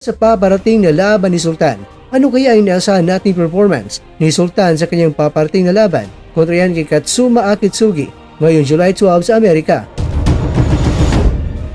Sa paparating na laban ni Sultan, ano kaya ang inaasahan nating performance ni Sultan sa kanyang paparating na laban kontra yan kay Katsuma Akitsugi ngayong July 12 sa Amerika?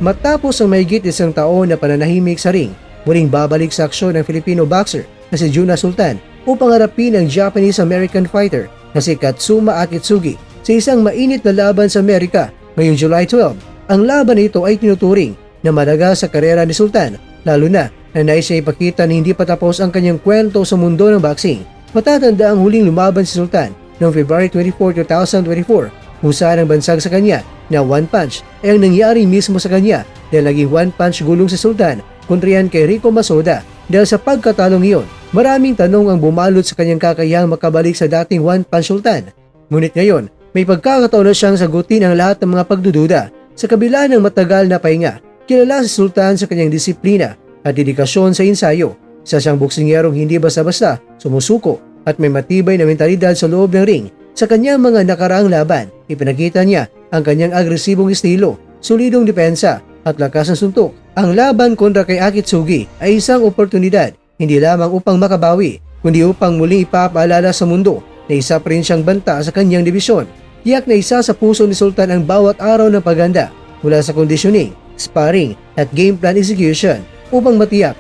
Matapos ang mahigit isang taon na pananahimik sa ring, muling babalik sa aksyon ng Filipino boxer na si Juna Sultan upang harapin ang Japanese-American fighter na si Katsuma Akitsugi sa isang mainit na laban sa Amerika ngayong July 12. Ang laban na ito ay tinuturing na malaga sa karera ni Sultan, lalo na nais niya ipakita na hindi pa tapos ang kanyang kwento sa mundo ng boxing. Matatanda ang huling lumaban si Sultan noong February 24, 2024 kung saan ang bansag sa kanya na one punch ay ang nangyari mismo sa kanya dahil naging one punch gulong si Sultan kontra yan kay Rico Masoda. Dahil sa pagkatalong iyon, maraming tanong ang bumalot sa kanyang kakayahang makabalik sa dating one punch Sultan. Ngunit ngayon, may pagkakataon na siyang sagutin ang lahat ng mga pagdududa. Sa kabila ng matagal na pahinga, kilala si Sultan sa kanyang disiplina at dedikasyon sa ensayo. Isa siyang boksingerong hindi basta-basta sumusuko at may matibay na mentalidad sa loob ng ring. Sa kanyang mga nakaraang laban, ipinakita niya ang kanyang agresibong estilo, solidong depensa at lakas ng suntok. Ang laban kontra kay Akitsugi ay isang oportunidad hindi lamang upang makabawi, kundi upang muling ipapaalala sa mundo na isa pa rin siyang banta sa kanyang dibisyon. Tiyak na isa sa puso ni Sultan ang bawat araw ng paghanda mula sa conditioning, sparring at game plan execution upang matiyak